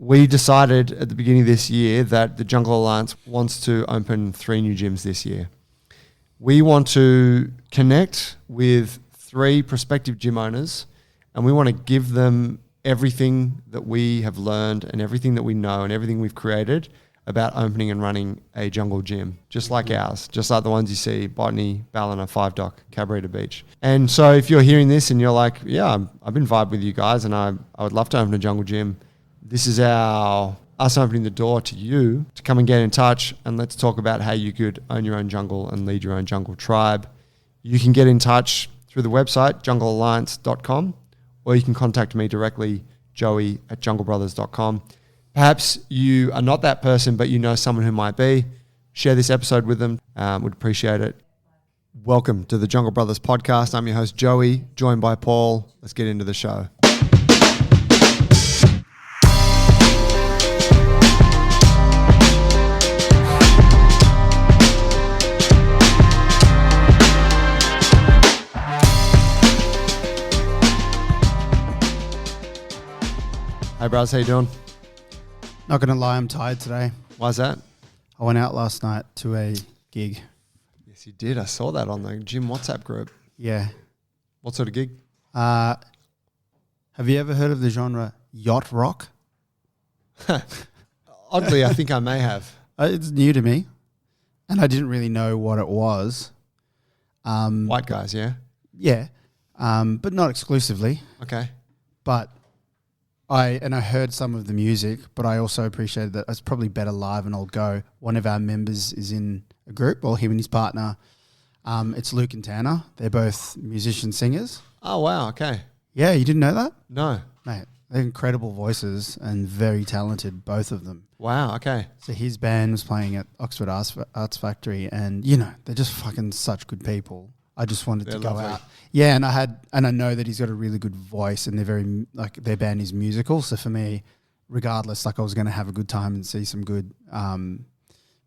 We decided at the beginning of this year that the Jungle Alliance wants to open 3 new gyms this year. We want to connect with 3 prospective gym owners, and we want to give them everything that we have learned and everything that we know and everything we've created about opening and running a jungle gym, just like ours, just like the ones you see, Botany, Ballina, 5 Dock, Cabarita Beach. And so if you're hearing this and you're like, yeah, I've been vibed with you guys and I would love to open a jungle gym, this is us opening the door to you to come and get in touch, and let's talk about how you could own your own jungle and lead your own jungle tribe. You can get in touch through the website, junglealliance.com, or you can contact me directly, joey@junglebrothers.com. Perhaps you are not that person, but you know someone who might be. Share this episode with them. Would appreciate it. Welcome to the Jungle Brothers podcast. I'm your host, Joey, joined by Paul. Let's get into the show. Hey, bros, how you doing? Not going to lie, I'm tired today. Why's that? I went out last night to a gig. Yes, you did. I saw that on the gym WhatsApp group. Yeah. What sort of gig? Have you ever heard of the genre yacht rock? Oddly, I think I may have. It's new to me, and I didn't really know what it was. White guys, yeah? Yeah, but not exclusively. Okay. But I heard some of the music, but I also appreciated that it's probably better live, and I'll go. One of our members is in a group, well, him and his partner. It's Luke and Tanner. They're both musician-singers. Oh, wow, okay. Yeah, you didn't know that? No. Mate, they're incredible voices and very talented, both of them. Wow, okay. So his band was playing at Oxford Arts Factory, and, they're just fucking such good people. I just wanted to go lovely. out. Yeah, and I know that he's got a really good voice, and they're very, their band is musical. So for me, regardless, I was going to have a good time and see some good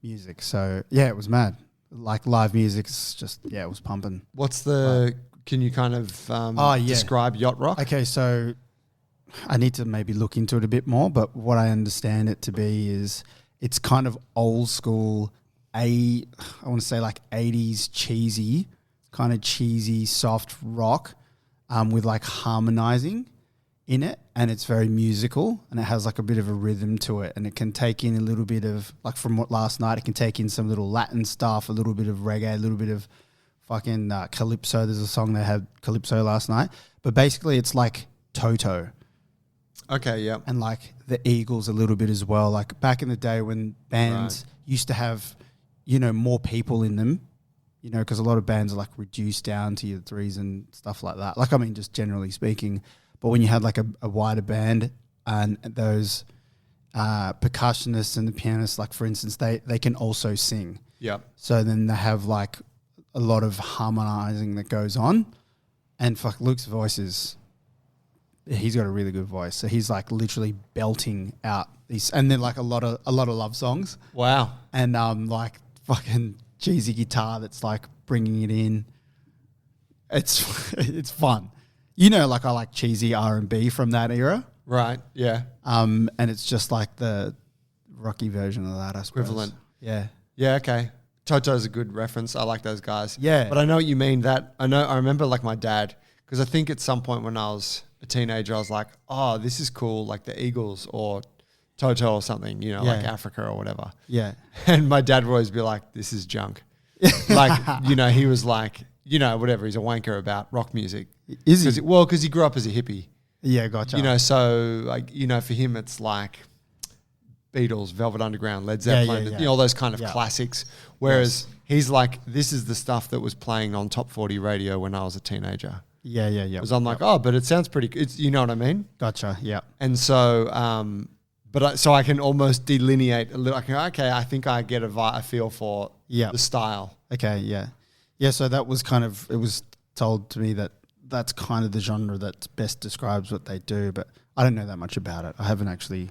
music. So yeah, it was mad. Live music, it's just, it was pumping. What's can you kind of describe yacht rock? Okay, so I need to maybe look into it a bit more, but what I understand it to be is it's kind of old school, I want to say 80s cheesy, kind of cheesy, soft rock with harmonizing in it, and it's very musical, and it has a bit of a rhythm to it, and it can take in a little bit of, from what last night, it can take in some little Latin stuff, a little bit of reggae, a little bit of fucking calypso. There's a song they had calypso last night, but basically it's like Toto. Okay, yeah. And the Eagles a little bit as well. Back in the day when bands used to have, more people in them, because a lot of bands are reduced down to your threes and stuff like that. Just generally speaking. But when you had a wider band and those percussionists and the pianists, for instance, they can also sing. Yeah. So then they have a lot of harmonizing that goes on. And Luke's voice he's got a really good voice. So he's literally belting out these, and then a lot of love songs. Wow. And fucking cheesy guitar that's bringing it in. It's fun. I like cheesy R&B from that era. Right, yeah. And it's just the rocky version of that, I suppose. Equivalent. Yeah. Yeah, okay. Toto's a good reference. I like those guys. Yeah. But I know what you mean. I remember my dad, because I think at some point when I was a teenager, I was like, oh, this is cool, the Eagles or Toto or something, Africa or whatever. Yeah. And my dad would always be like, this is junk. He was whatever, he's a wanker about rock music. Is he? Because he grew up as a hippie. Yeah, gotcha. For him it's Beatles, Velvet Underground, Led Zeppelin, all those kind of classics. Whereas he's this is the stuff that was playing on Top 40 radio when I was a teenager. Yeah. Because I'm but it sounds pretty, you know what I mean? Gotcha, yeah. And so, so I can almost delineate a little, I think I get a feel for the style. Okay, yeah. Yeah, so that was it was told to me that that's kind of the genre that best describes what they do, but I don't know that much about it. I haven't actually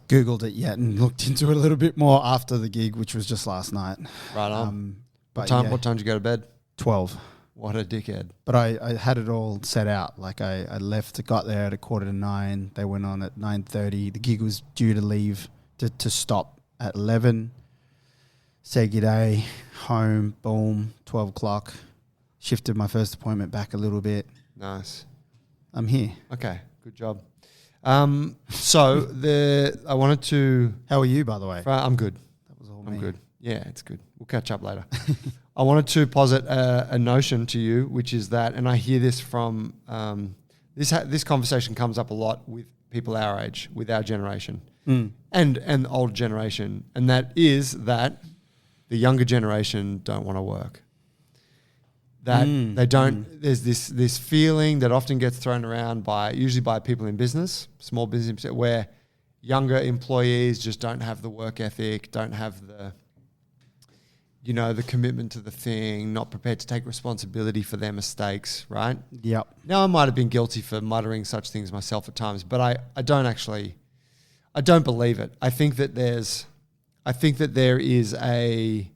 Googled it yet and looked into it a little bit more after the gig, which was just last night. Right on. But What time did you go to bed? 12. What a dickhead. But I had it all set out. Like I left, got there at 8:45. They went on at 9:30. The gig was due to leave to stop at 11. Say good day, home, boom, 12 o'clock. Shifted my first appointment back a little bit. Nice. I'm here. Okay, good job. So I wanted to... How are you, by the way? I'm good. That was all I'm me. good. Yeah, it's good. We'll catch up later. I wanted to posit a notion to you, which is that, and I hear this from... this conversation comes up a lot with people our age, with our generation, and the older generation, and that is that the younger generation don't want to work. That they don't. There's this feeling that often gets thrown around usually by people in business, small business, where younger employees just don't have the work ethic, don't have the commitment to the thing, not prepared to take responsibility for their mistakes, right? Yep. Now, I might have been guilty for muttering such things myself at times, but I don't believe it. I think that there is a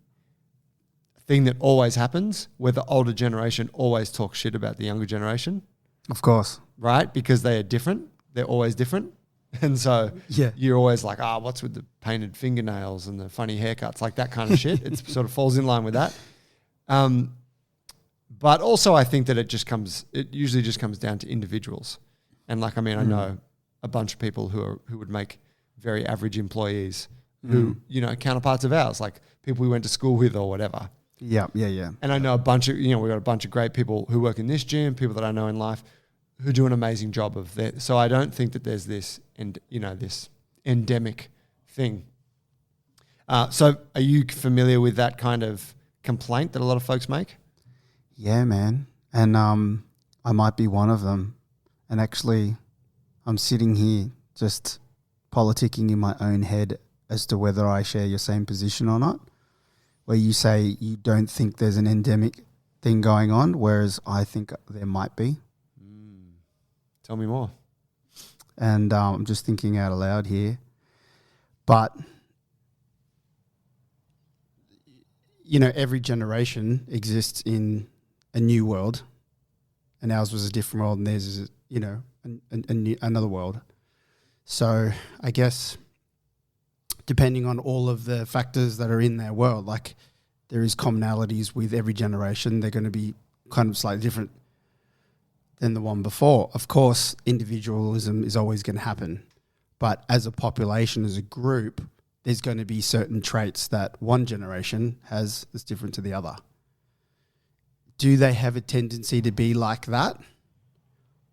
thing that always happens where the older generation always talks shit about the younger generation. Of course. Right? Because they are different. They're always different. And so you're always like, what's with the painted fingernails and the funny haircuts, like that kind of shit. It sort of falls in line with that. But also I think that it usually just comes down to individuals. And I know a bunch of people who would make very average employees who, counterparts of ours, like people we went to school with or whatever. Yeah. And I know a bunch of, we've got a bunch of great people who work in this gym, people that I know in life who do an amazing job of that. So I don't think that there's this, this endemic thing. So are you familiar with that kind of complaint that a lot of folks make? Yeah, man. And I might be one of them. And actually, I'm sitting here just politicking in my own head as to whether I share your same position or not, where you say you don't think there's an endemic thing going on, whereas I think there might be. Tell me more. And I'm just thinking out aloud here. But, every generation exists in a new world, and ours was a different world, and theirs is, another world. So I guess depending on all of the factors that are in their world, like there is commonalities with every generation. They're going to be kind of slightly different than the one before. Of course, individualism is always going to happen. But as a population, as a group, there's going to be certain traits that one generation has that's different to the other. Do they have a tendency to be like that?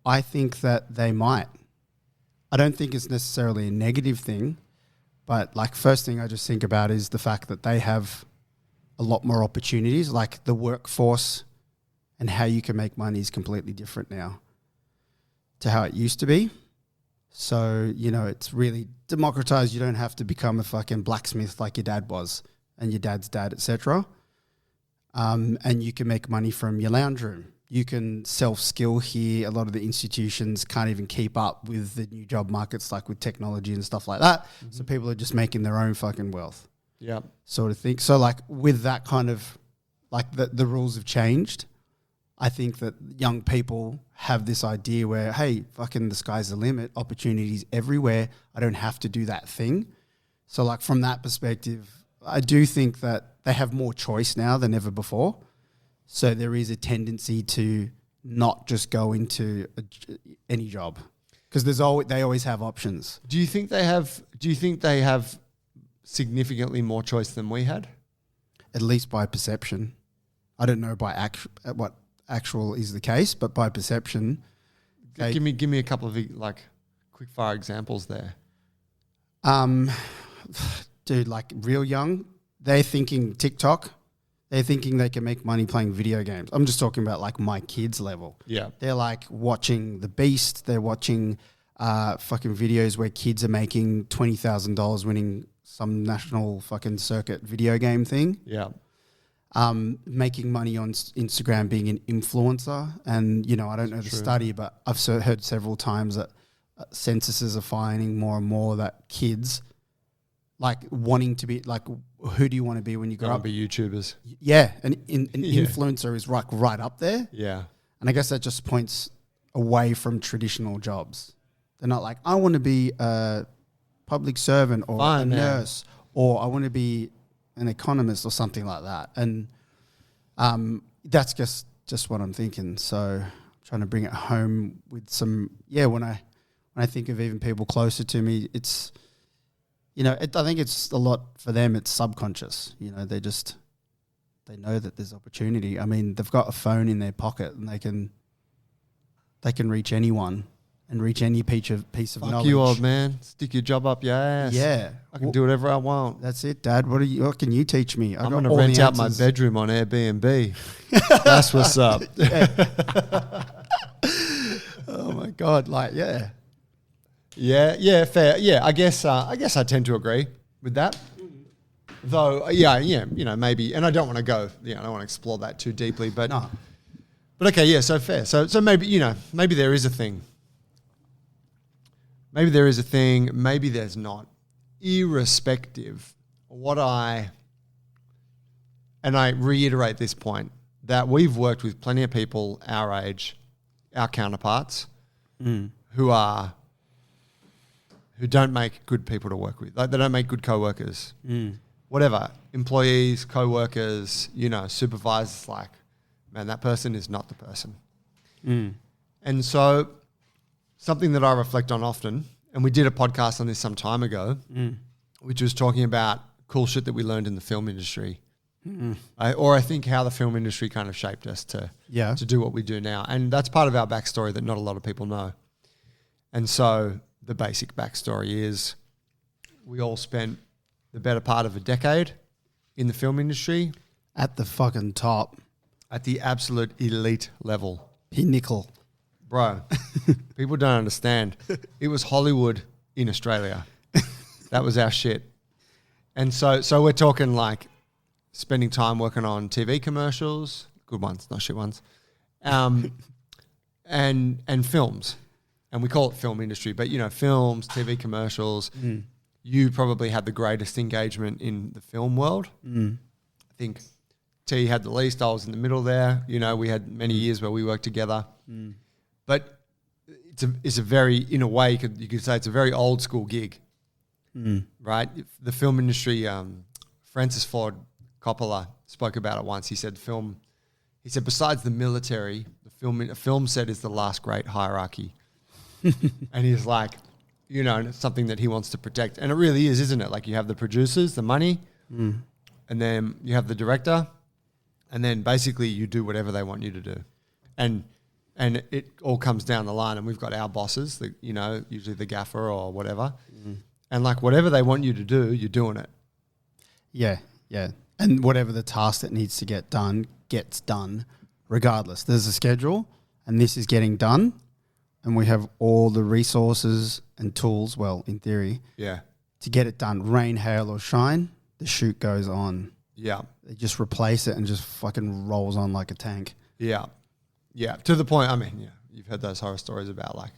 I think that they might. I don't think it's necessarily a negative thing, but first thing I just think about is the fact that they have a lot more opportunities, like the workforce and how you can make money is completely different now to how it used to be. So, it's really democratized. You don't have to become a fucking blacksmith like your dad was and your dad's dad, etc. And you can make money from your lounge room. You can self-skill here. A lot of the institutions can't even keep up with the new job markets, like with technology and stuff like that. Mm-hmm. So people are just making their own fucking wealth. Yeah. Sort of thing. So with that kind of, the rules have changed. I think that young people have this idea where, hey, fucking the sky's the limit, opportunities everywhere. I don't have to do that thing. So from that perspective, I do think that they have more choice now than ever before. So there is a tendency to not just go into any job because they always have options. Do you think they have significantly more choice than we had? At least by perception. I don't know by what actual is the case, but by perception. Give me a couple of quick fire examples there. Dude, real young, they're thinking TikTok. They're thinking they can make money playing video games. I'm just talking about my kids level. Yeah. They're watching The Beast. They're watching fucking videos where kids are making $20,000 winning some national fucking circuit video game thing. Yeah. Making money on Instagram, being an influencer. And, I don't know the study, but I've heard several times that censuses are finding more and more that kids wanting to be who do you want to be when you grow Gonna up? be YouTubers. Yeah, an Yeah. influencer is right up there. Yeah. And I guess that just points away from traditional jobs. They're not like, I want to be a public servant or Fine, a yeah. nurse, or I want to be an economist or something like that. And that's just what I'm thinking. So trying to bring it home with some, when I think of even people closer to me, it's, I think it's a lot for them. It's subconscious. They know that there's opportunity. I mean, they've got a phone in their pocket and they can reach anyone and reach any piece of Fuck knowledge. you, old man. Stick your job up your ass. Yeah. I can do whatever I want. That's it, Dad. What can you teach me? I'm going to rent out my bedroom on Airbnb. That's what's up. Oh my God. Yeah. Yeah, fair. Yeah, I guess I tend to agree with that. Though, maybe, and I don't want to go, I don't want to explore that too deeply, but No. But okay, yeah, so fair. So maybe, maybe there is a thing. Maybe there is a thing, maybe there's not. Irrespective, I reiterate this point, that we've worked with plenty of people our age, our counterparts, who don't make good people to work with. Like, they don't make good co-workers. Whatever, employees, co-workers, supervisors, like, man, that person is not the person. And so something that I reflect on often, and we did a podcast on this some time ago, which was talking about cool shit that we learned in the film industry. I think how the film industry kind of shaped us to do what we do now. And that's part of our backstory that not a lot of people know. And so the basic backstory is we all spent the better part of a decade in the film industry. At the fucking top. At the absolute elite level. Pinnacle. Bro, people don't understand. It was Hollywood in Australia. That was our shit. And so we're talking like spending time working on TV commercials, good ones, not shit ones, and films. And we call it film industry, but films, TV commercials. You probably had the greatest engagement in the film world. I think T had the least. I was in the middle there. We had many years where we worked together. But it's a very, in a way, you could say it's a very old school gig, right? The film industry, Francis Ford Coppola spoke about it once. He said besides the military, a film set is the last great hierarchy. And he's like, and it's something that he wants to protect. And it really is, isn't it? Like, you have the producers, the money, and then you have the director, and then basically you do whatever they want you to do. And it all comes down the line, and we've got our bosses, usually the gaffer or whatever. And like, whatever they want you to do, you're doing it. Yeah. And whatever the task that needs to get done gets done regardless. There's a schedule, and this is getting done, and we have all the resources and tools, well, in theory, to get it done. Rain, hail, or shine, the shoot goes on. Yeah. They just replace it and just fucking rolls on like a tank. Yeah. Yeah. To the point, you've heard those horror stories about like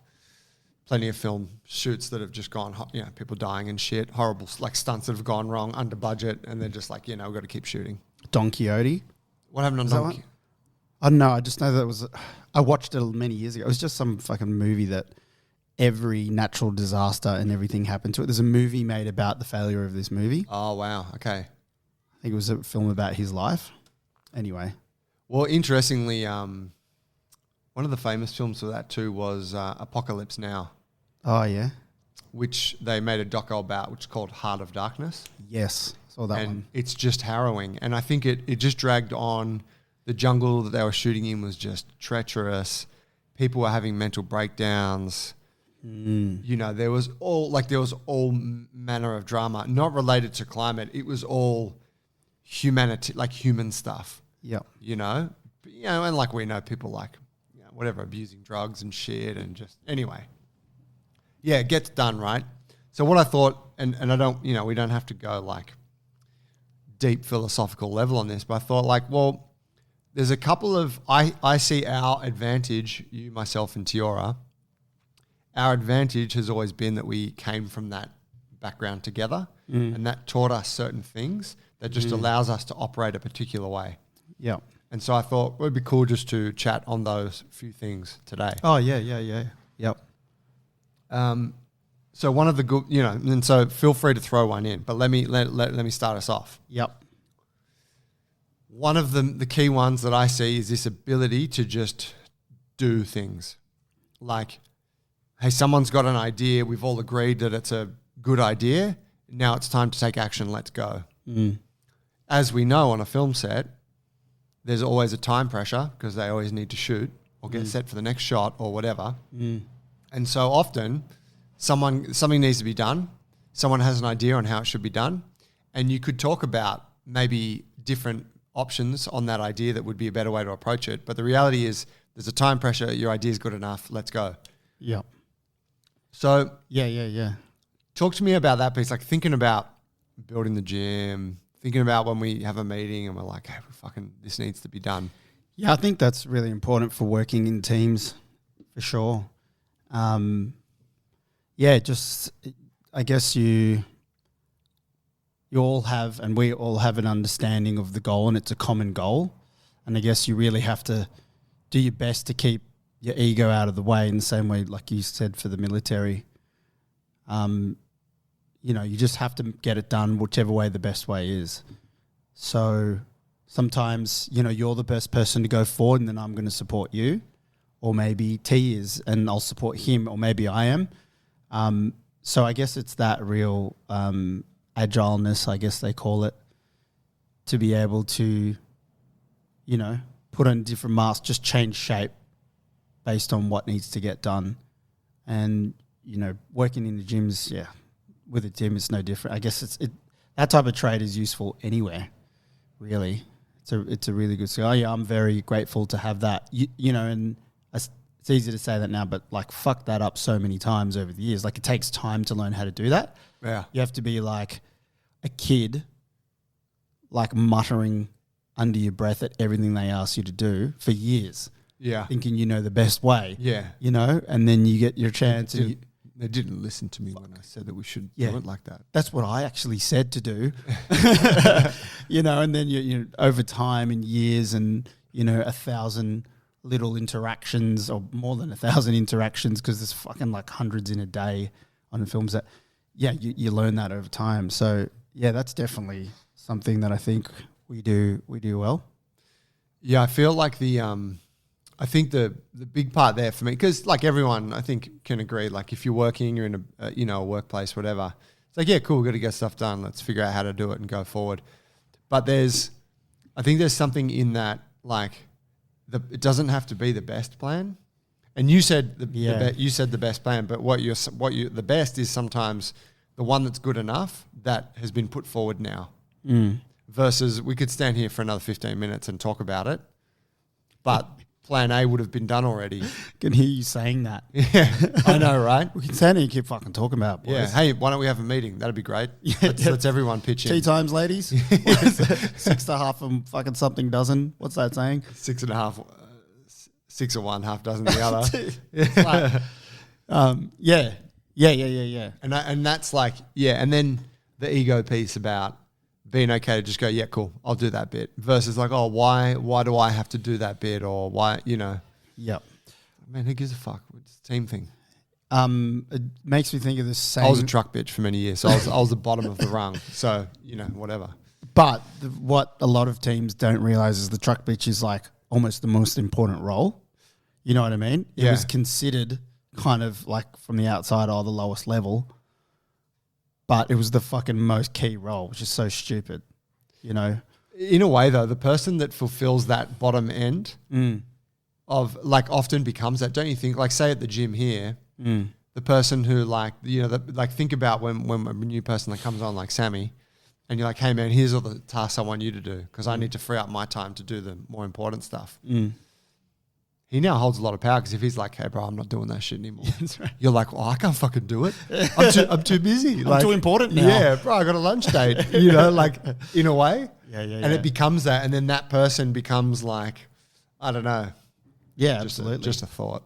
plenty of film shoots that have just gone, people dying and shit, horrible like stunts that have gone wrong under budget, and they're just like, we've got to keep shooting. Don Quixote. What happened on Don Quixote? I don't know. I just know that I watched it many years ago. It was just some fucking movie that every natural disaster and everything happened to it. There's a movie made about the failure of this movie. Oh, wow. Okay. I think it was a film about his life. Anyway. Well, interestingly, one of the famous films for that too was Apocalypse Now. Oh, yeah. Which they made a doco about, which is called Heart of Darkness. Yes. Saw that one. It's just harrowing. And I think it just dragged on. The jungle that they were shooting in was just treacherous. People were having mental breakdowns. There was all manner of drama, not related to climate. It was all humanity, like human stuff. Yeah. And like we know people like, whatever, abusing drugs and shit, and just anyway. Yeah, it gets done, right? So what I thought, and I don't, we don't have to go like deep philosophical level on this, but I thought like, well, there's a couple of, I see our advantage, you, myself, and Teora. Our advantage has always been that we came from that background together, and that taught us certain things that just allows us to operate a particular way. Yeah. And so I thought it would be cool just to chat on those few things today. Oh, yeah. Yep. So one of the good, and so feel free to throw one in, but let me start us off. Yep. One of the key ones that I see is this ability to just do things. Like, hey, someone's got an idea. We've all agreed that it's a good idea. Now it's time to take action. Let's go. As we know on a film set, there's always a time pressure because they always need to shoot or get set for the next shot or whatever. And so often something needs to be done. Someone has an idea on how it should be done. And you could talk about maybe different options on that idea that would be a better way to approach it. But the reality is there's a time pressure. Your idea is good enough. Let's go. Yep. So Yeah. talk to me about that piece, like thinking about building the gym, thinking about when we have a meeting and we're like, hey, this needs to be done. Yeah, I think that's really important for working in teams, for sure. I guess you all have, and we all have an understanding of the goal, and it's a common goal. And I guess you really have to do your best to keep your ego out of the way in the same way, like you said, for the military. You just have to get it done whichever way the best way is. So sometimes, you're the best person to go forward and then I'm going to support you. Or maybe T is and I'll support him, or maybe I am. So I guess it's that real agileness, I guess they call it, to be able to, put on different masks, just change shape based on what needs to get done. And, working in the gyms, with a gym, it's no different. I guess that type of trade is useful anywhere, really. It's a really good skill. Yeah, I'm very grateful to have that. And it's easy to say that now, but like fuck that up so many times over the years. Like it takes time to learn how to do that. Yeah. You have to be like a kid, like muttering under your breath at everything they ask you to do for years. Yeah. Thinking you know the best way. Yeah. And then you get your chance They didn't listen to me when I said that we should do it like that. That's what I actually said to do. And then you over time and years and, 1,000 little interactions or more than 1,000 interactions, because there's fucking like hundreds in a day on the films that, you learn that over time. So, that's definitely something that I think we do well. Yeah, I feel like I think the big part there for me, because like everyone I think can agree, like if you're working, you're in a workplace, whatever. It's like, yeah, cool, we've got to get stuff done. Let's figure out how to do it and go forward. But I think there's something in that, like it doesn't have to be the best plan. And you said you said the best plan, but the best is sometimes the one that's good enough that has been put forward now. Versus we could stand here for another 15 minutes and talk about it, but plan A would have been done already. Can hear you saying that. Yeah, I know, right? We can stand here and keep fucking talking about it, boys. Yeah. Hey, why don't we have a meeting? That'd be great. Let's everyone pitch in. Tea times, ladies. 6.5 and fucking something dozen. What's that saying? 6.5, 6 or 1, half dozen the other. Yeah. And that's like, and then the ego piece about being okay to just go, yeah, cool, I'll do that bit, versus like, oh, why do I have to do that bit, or why, Yep. Man, who gives a fuck? It's a team thing. It makes me think of the same. I was a truck bitch for many years, so I was the bottom of the rung. So whatever. But what a lot of teams don't realize is the truck bitch is like almost the most important role. You know what I mean? It was considered kind of like from the outside, the lowest level. But it was the fucking most key role, which is so stupid, In a way, though, the person that fulfills that bottom end of like often becomes that, don't you think? Like, say at the gym here, the person who think about when a new person that comes on, like Sammy, and you're like, hey man, here's all the tasks I want you to do because I need to free up my time to do the more important stuff. He now holds a lot of power because if he's like, hey bro, I'm not doing that shit anymore. That's right. You're like, well, I can't fucking do it. I'm too busy. I'm too important now. Yeah, bro, I got a lunch date, like in a way. Yeah. And it becomes that. And then that person becomes like, I don't know. Yeah, absolutely. Just a thought.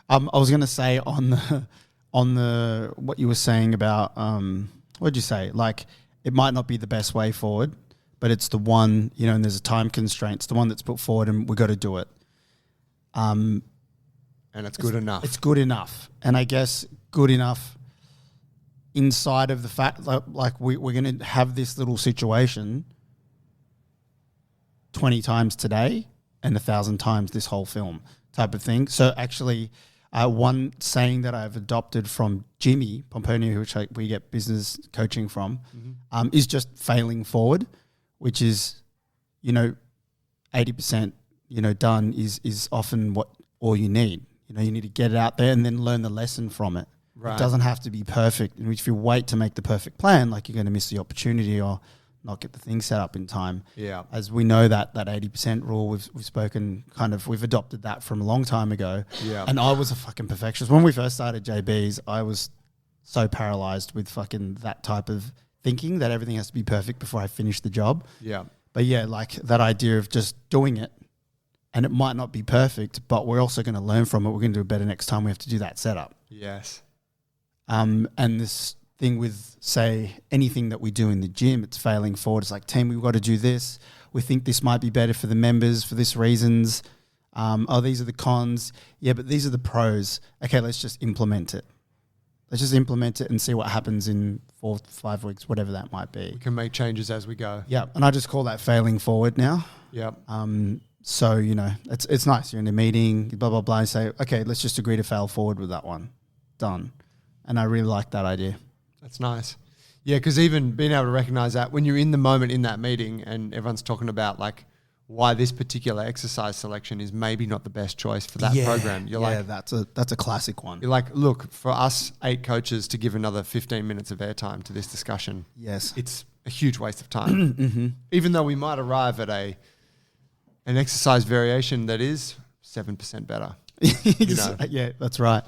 I was going to say on the what you were saying about what'd you say? Like, it might not be the best way forward, but it's the one, you know, and there's a time constraint. It's the one that's put forward and we've got to do it. And it's good enough. It's good enough. And I guess good enough inside of the fact that, like, we're going to have this little situation 20 times today and 1,000 times this whole film type of thing. So actually, one saying that I've adopted from Jimmy Pomponio, which we get business coaching from, is just failing forward, which is, you know, 80%, you know, done is often what all you need. You know, you need to get it out there and then learn the lesson from it. Right. It doesn't have to be perfect. And if you wait to make the perfect plan, like, you're going to miss the opportunity or not get the thing set up in time. Yeah. As we know that 80% rule, we've spoken we've adopted that from a long time ago. Yeah. And I was a fucking perfectionist. When we first started JB's, I was so paralyzed with fucking that type of thinking that everything has to be perfect before I finish the job. Yeah. But yeah, like that idea of just doing it, and it might not be perfect, but we're also going to learn from it. We're going to do it better next time we have to do that setup. Yes. And this thing with, say, anything that we do in the gym, it's failing forward. It's like, team, we've got to do this. We think this might be better for the members for this reasons. These are the cons. Yeah, but these are the pros. Okay, let's just implement it. Let's just implement it and see what happens in 4 to 5 weeks, whatever that might be. We can make changes as we go. Yeah, and I just call that failing forward now. Yeah. So, you know, it's nice. You're in a meeting, blah, blah, blah, and say, okay, let's just agree to fail forward with that one. Done. And I really like that idea. That's nice. Yeah, because even being able to recognize that when you're in the moment in that meeting and everyone's talking about, like, why this particular exercise selection is maybe not the best choice for that program. You're like, that's a classic one. You're like, look, for us 8 coaches to give another 15 minutes of airtime to this discussion, yes, it's a huge waste of time. Even though we might arrive at an exercise variation that is 7% better. You know? Yeah, that's right.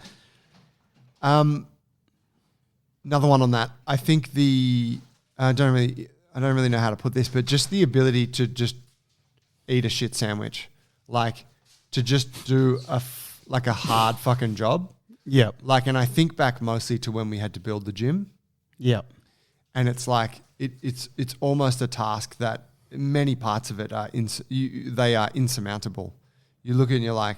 Another one on that. I think I don't really know how to put this, but just the ability to just eat a shit sandwich, like to just do a hard fucking job. Yeah. Like, and I think back mostly to when we had to build the gym. Yeah. And it's like it's almost a task that many parts of it are they are insurmountable. You look at it and you're like,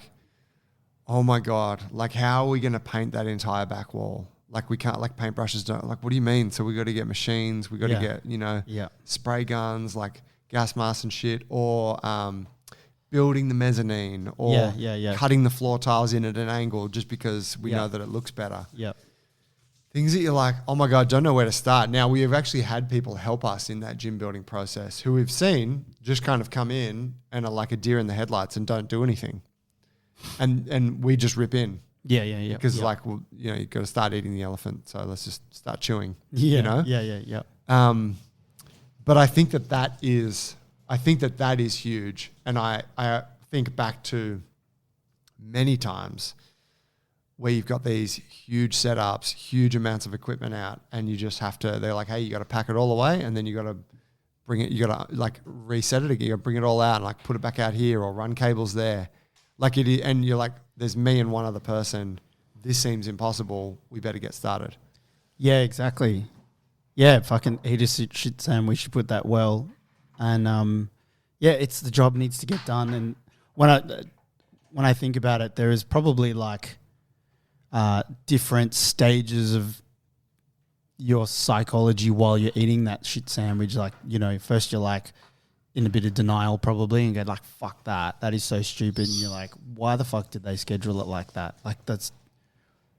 oh my God, like, how are we going to paint that entire back wall? Like, we can't, like, paintbrushes don't, like, what do you mean? So we got to get machines, we got to get, you know, spray guns, like gas masks and shit, or building the mezzanine, or cutting the floor tiles in at an angle just because we know that it looks better. Yeah. Things that you're like, oh my God, don't know where to start. Now, we have actually had people help us in that gym building process who we've seen just kind of come in and are like a deer in the headlights and don't do anything. And we just rip in. Yeah. Because like, well, you know, you've got to start eating the elephant, so let's just start chewing. Yeah. You know? Yeah. But I think that is huge. And I think back to many times where you've got these huge setups, huge amounts of equipment out, and you just have to, they're like, hey, you got to pack it all away, and then you got to bring it, you got to like reset it again, you got to bring it all out and like put it back out here or run cables there. Like it, and you're like, there's me and one other person. This seems impossible. We better get started. Yeah, exactly. Yeah, fucking eat a shit sandwich. You put that well, and it's the job needs to get done. And when I think about it, there is probably like different stages of your psychology while you're eating that shit sandwich. Like, you know, first you're like in a bit of denial probably and go like, fuck that. That is so stupid. And you're like, why the fuck did they schedule it like that? Like that's,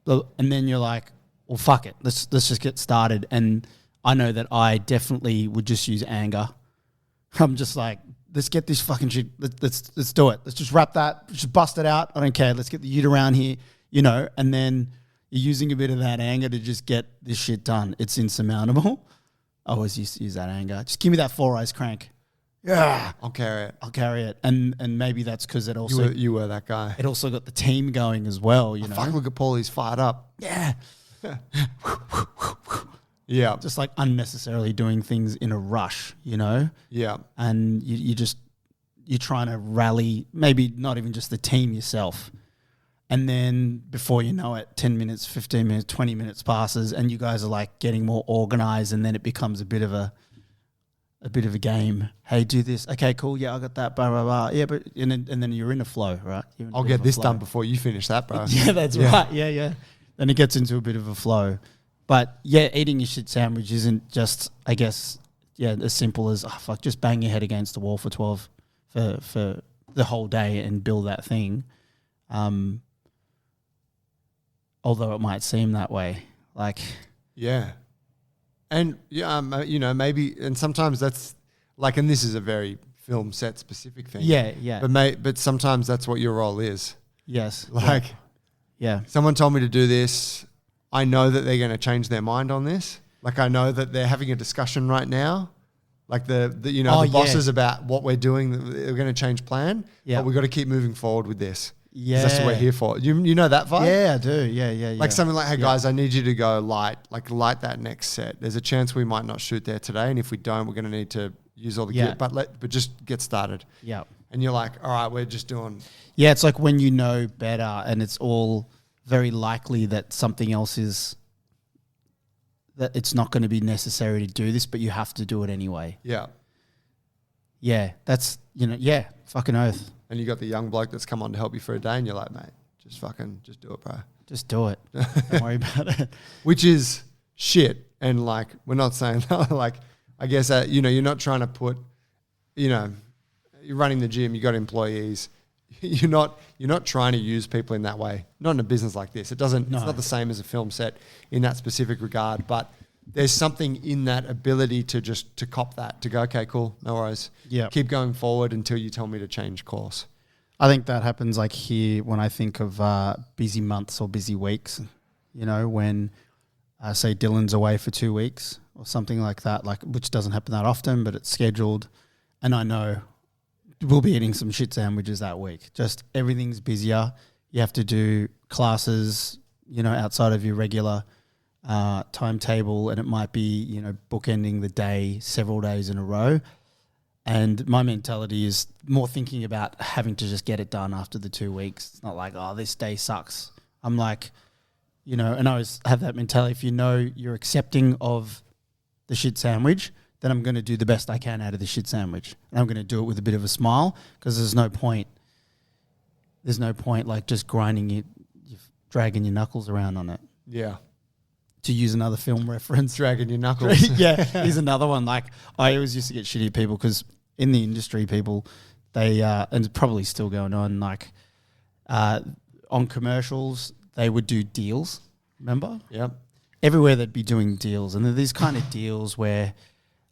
and then you're like, well, fuck it. Let's just get started. And I know that I definitely would just use anger. I'm just like, let's get this fucking shit. Let's do it. Let's just wrap that. Just bust it out. I don't care. Let's get the ute around here, you know, and then you're using a bit of that anger to just get this shit done. It's insurmountable. I always used to use that anger. Just give me that 4-eyes crank. Yeah, I'll carry it. And maybe that's because it also you were that guy. It also got the team going as well. You know, fuck, look at Paul. He's fired up. Yeah. Yeah. Just like unnecessarily doing things in a rush, you know? Yeah. And you're trying to rally, maybe not even just the team yourself. And then before you know it, 10 minutes, 15 minutes, 20 minutes passes and you guys are like getting more organized and then it becomes a bit of a game. Hey, do this. Okay, cool. Yeah, I got that. Blah, blah, blah. Yeah, but and then you're in a flow, right? I'll get this done before you finish that, bro. Yeah, that's right. Yeah. Then it gets into a bit of a flow. But yeah, eating your shit sandwich isn't just, I guess, as simple as, just bang your head against the wall for 12 for the whole day and build that thing. Although it might seem that way, like and maybe, and sometimes that's like, and this is a very film set specific thing. Yeah. But sometimes that's what your role is. Yes. Like, yeah. Someone told me to do this. I know that they're going to change their mind on this. Like, I know that they're having a discussion right now. Like the bosses about what we're doing. They're going to change plan. Yeah. But we've got to keep moving forward with this. Yeah. That's what we're here for. You know that vibe? Yeah, I do. Yeah. Like something like, hey guys, I need you to go light that next set. There's a chance we might not shoot there today, and if we don't, we're going to need to use all the gear. But just get started. Yeah. And you're like, all right, we're just doing. Yeah, it's like when you know better, and it's all very likely that something else is. That it's not going to be necessary to do this, but you have to do it anyway. Yeah. Yeah, that's fucking oath. And you got the young bloke that's come on to help you for a day, and you're like, mate, just do it, bro. Just do it. Don't worry about it. Which is shit. And like, we're not saying that, like, I guess, you're not trying to put, you're running the gym, you got employees. You're not trying to use people in that way. Not in a business like this. It's not the same as a film set in that specific regard, but there's something in that ability to cop that, to go, okay, cool, no worries. Yeah. Keep going forward until you tell me to change course. I think that happens like here when I think of busy months or busy weeks, when say Dylan's away for 2 weeks or something like that, like which doesn't happen that often, but it's scheduled. And I know we'll be eating some shit sandwiches that week. Just everything's busier. You have to do classes, outside of your regular timetable, and it might be, bookending the day several days in a row. And my mentality is more thinking about having to just get it done after the 2 weeks. It's not like, this day sucks. I'm like, and I always have that mentality. If you're accepting of the shit sandwich, then I'm going to do the best I can out of the shit sandwich. And I'm going to do it with a bit of a smile, because there's no point like just grinding dragging your knuckles around on it. Yeah. To use another film reference. Dragging your knuckles. Yeah, here's another one. Like, I always used to get shitty at people because in the industry, people, they, and it's probably still going on, like on commercials, they would do deals, remember? Yep. Everywhere they'd be doing deals. And they're these kind of deals where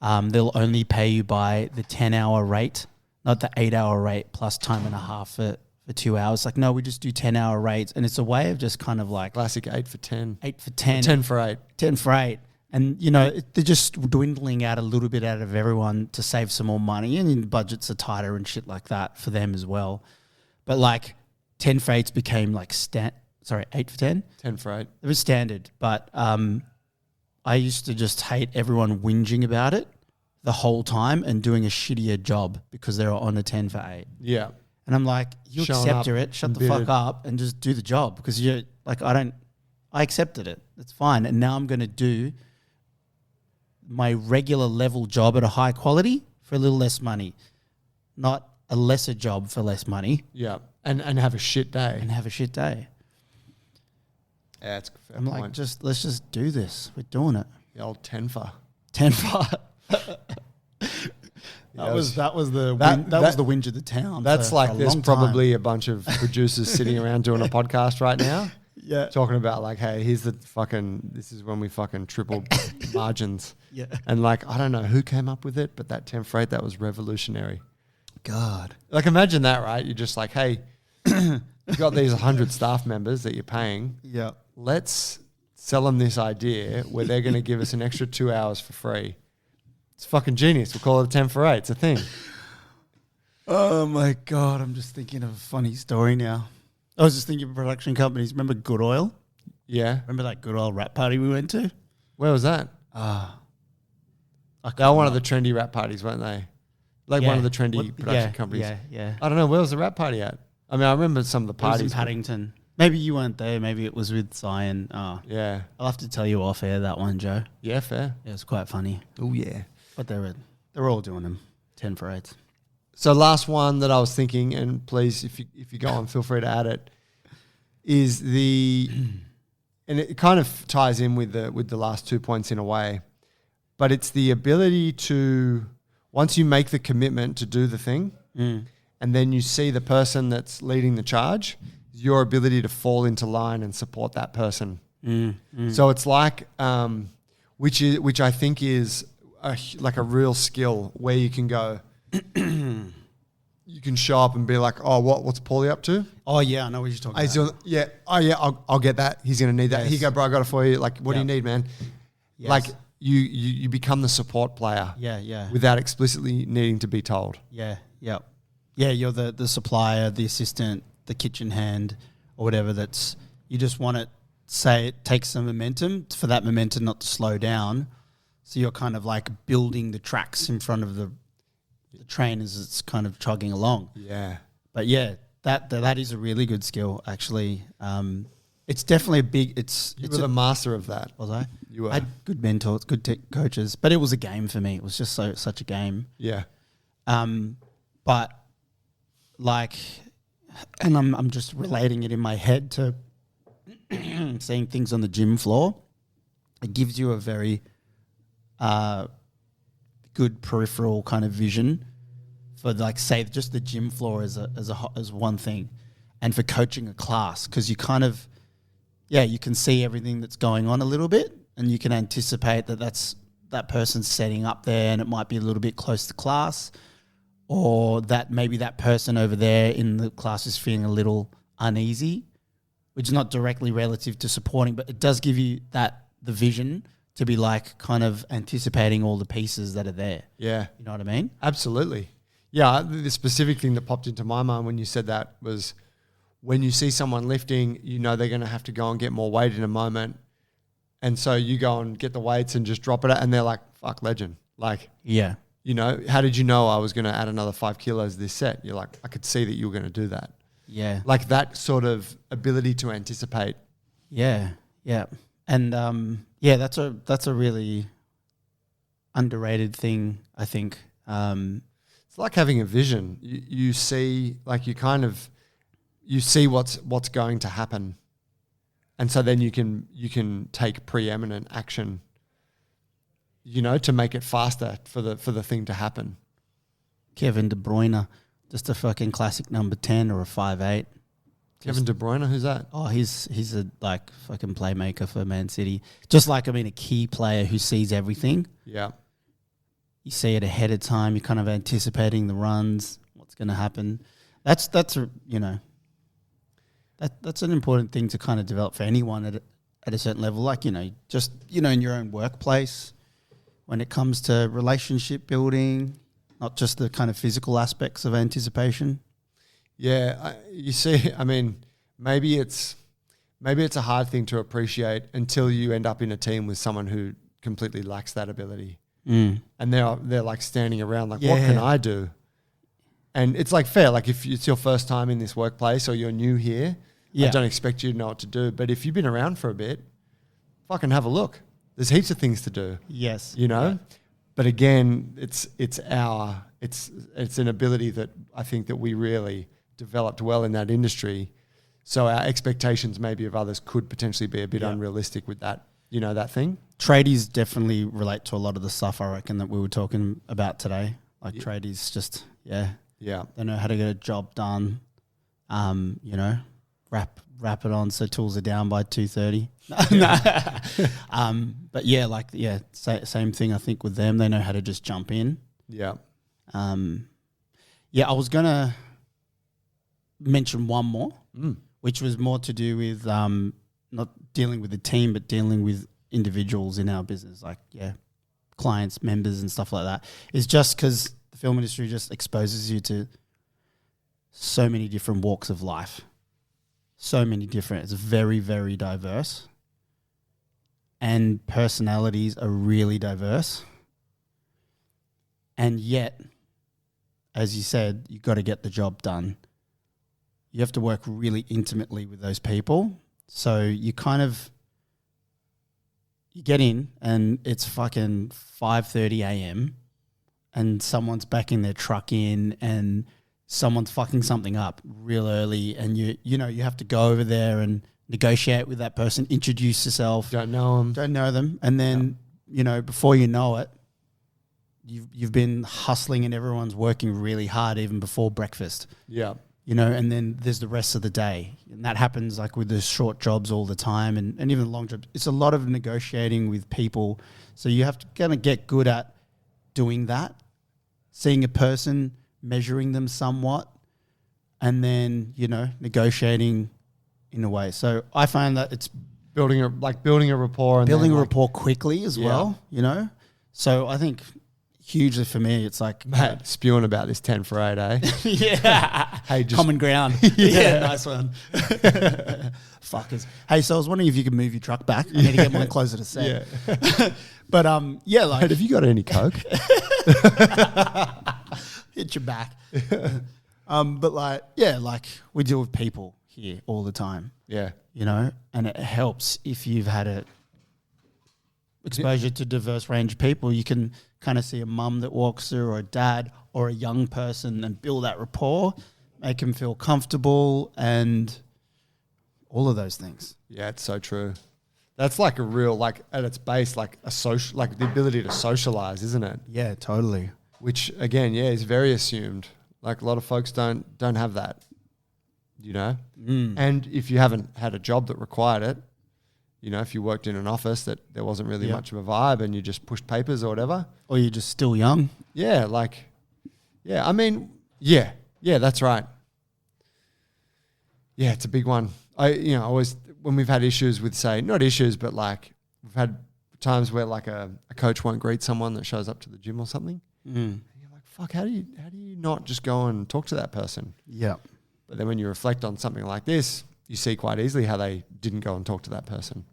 they'll only pay you by the 10-hour rate, not the 8-hour rate plus time and a half for 2 hours. Like, no, we just do 10-hour rates. And it's a way of just kind of like... Classic 8 for 10. 8 for 10. 10 for 8. 10 for 8. And, they're just dwindling out a little bit out of everyone to save some more money. And budgets are tighter and shit like that for them as well. But like 10 for 8s became like 8 for 10? 10 for 8. It was standard. But I used to just hate everyone whinging about it the whole time and doing a shittier job because they were on a 10 for 8. Yeah. And I'm like, you accepted it, shut the fuck up and just do the job, because you're like, I accepted it. It's fine. And now I'm going to do my regular level job at a high quality for a little less money, not a lesser job for less money. Yeah. And have a shit day. Yeah, that's a fair I'm point. like, let's just do this. We're doing it. The old 10 for. 10 for. That was the whinge of the town. That's for like a there's long probably time. a bunch of producers sitting around doing a podcast right now. Yeah. Talking about like, hey, this is when we fucking tripled margins. Yeah. And like, I don't know who came up with it, but that 10 for 8, that was revolutionary. God. Like, imagine that, right? You're just like, hey, you got these 100 staff members that you're paying. Yeah. Let's sell them this idea where they're going to give us an extra 2 hours for free. It's fucking genius. We'll call it a 10 for 8. It's a thing. Oh my God. I'm just thinking of a funny story now. I was just thinking of production companies. Remember Good Oil? Yeah. Remember that Good Oil rap party we went to? Where was that? They were one of the trendy rap parties, weren't they? Like one of the trendy production companies. Yeah. I don't know. Where was the rap party at? I mean, I remember some of the It was parties. in Paddington. Maybe you weren't there. Maybe it was with Zion. Yeah. I'll have to tell you off air that one, Joe. Yeah, fair. Yeah, it was quite funny. Oh, yeah. But they're all doing them 10 for 8s. So last one that I was thinking, and please, if you go on, feel free to add it, is and it kind of ties in with the last 2 points in a way, but it's the ability to, once you make the commitment to do the thing, and then you see the person that's leading the charge, your ability to fall into line and support that person. So it's like, which I think is like a real skill where you can go, you can show up and be like, oh, what's Paulie up to? Oh, yeah, I know what you're talking about. I'll get that. He's going to need that. Yes. Here you go, bro, I got it for you. Like, what do you need, man? Yes. Like, you become the support player. Yeah. Without explicitly needing to be told. Yeah, you're the supplier, the assistant, the kitchen hand, or whatever. You just want to say it takes some momentum for that momentum not to slow down. So you're kind of like building the tracks in front of the train as it's kind of chugging along. Yeah. But yeah, that is a really good skill, actually. It's definitely a big. You were the master of that. Was I? You were. I had good mentors, good coaches, but it was a game for me. It was just such a game. Yeah. But like, and I'm just relating it in my head to seeing things on the gym floor. It gives you a very good peripheral kind of vision for, like, say, just the gym floor as one thing, and for coaching a class, because you kind of, you can see everything that's going on a little bit, and you can anticipate that person's setting up there, and it might be a little bit close to class, or that maybe that person over there in the class is feeling a little uneasy, which is not directly relative to supporting, but it does give you the vision to be like kind of anticipating all the pieces that are there. Yeah. You know what I mean? Absolutely. Yeah. The specific thing that popped into my mind when you said that was when you see someone lifting, you know they're going to have to go and get more weight in a moment. And so you go and get the weights and just drop it and they're like, fuck, legend. Like, yeah. You know, how did you know I was going to add another 5 kilos this set? You're like, I could see that you were going to do that. Yeah. Like that sort of ability to anticipate. Yeah. Yeah. And that's a really underrated thing, I think. It's like having a vision. You see, like you see what's going to happen. And so then you can take preeminent action, you know, to make it faster for the thing to happen. Kevin De Bruyne, just a fucking classic number 10 or a 5'8". Kevin De Bruyne, who's that? Oh, he's a like fucking playmaker for Man City. Just like, a key player who sees everything. Yeah. You see it ahead of time. You're kind of anticipating the runs, what's going to happen. That's an important thing to kind of develop for anyone at a certain level. Like, just, in your own workplace, when it comes to relationship building, not just the kind of physical aspects of anticipation. Yeah, you see, maybe it's a hard thing to appreciate until you end up in a team with someone who completely lacks that ability. And they're like standing around like, what can I do? And it's like fair, like if it's your first time in this workplace or you're new here, I don't expect you to know what to do. But if you've been around for a bit, fucking have a look. There's heaps of things to do. Yes. Yeah. But again, it's an ability that I think that we really developed well in that industry. So our expectations maybe of others could potentially be a bit unrealistic with that, that thing. Tradies definitely relate to a lot of the stuff, I reckon, that we were talking about today. Like tradies just, they know how to get a job done, wrap it on so tools are down by 2:30. But same thing I think with them. They know how to just jump in. Yeah. I was going to mention one more, which was more to do with not dealing with the team, but dealing with individuals in our business, like, clients, members and stuff like that. It's just because the film industry just exposes you to so many different walks of life. So many different. It's very, very diverse. And personalities are really diverse. And yet, as you said, you got to get the job done. you have to work really intimately with those people. So you get in and it's fucking 5:30 a.m. and someone's backing their truck in and someone's fucking something up real early, and you have to go over there and negotiate with that person, introduce yourself. Don't know them. And then, before you know it, you've been hustling and everyone's working really hard even before breakfast. Yeah. And then there's the rest of the day. And that happens like with the short jobs all the time and even the long jobs. It's a lot of negotiating with people. So you have to kind of get good at doing that, seeing a person, measuring them somewhat, and then, negotiating in a way. So I find that it's building a rapport. And building a rapport quickly as well, So I think hugely for me, it's like... Mate, spewing about this 10 for 8, eh? Yeah. Hey, just common ground. Yeah, nice one. Fuckers. Hey, so I was wondering if you could move your truck back. I need to get mine closer to set. Yeah. But like... Mate, have you got any Coke? Hit your back. But like we deal with people here all the time. Yeah. And it helps if you've had a exposure to diverse range of people. You can kind of see a mum that walks through or a dad or a young person and build that rapport, make them feel comfortable and all of those things. Yeah, it's so true. That's like a real, like at its base, like a social, like the ability to socialize, isn't it? Yeah, totally. Which again, is very assumed. Like a lot of folks don't have that, And if you haven't had a job that required it, if you worked in an office that there wasn't really much of a vibe and you just pushed papers or whatever. Or you're just still young. Yeah, I mean, that's right. Yeah, it's a big one. Always when we've had issues with, say, not issues, but like we've had times where like a coach won't greet someone that shows up to the gym or something. And you're like, fuck, how do you not just go and talk to that person? Yeah. But then when you reflect on something like this, you see quite easily how they didn't go and talk to that person.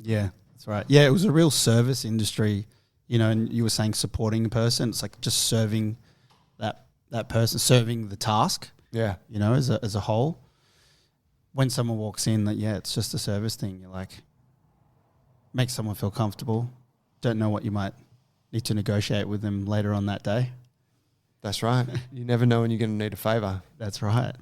Yeah, that's right. Yeah, it was a real service industry, and you were saying supporting a person. It's like just serving that person, serving the task. Yeah. As a whole. When someone walks in, it's just a service thing. You're like, make someone feel comfortable. Don't know what you might need to negotiate with them later on that day. That's right. You never know when you're going to need a favor. That's right.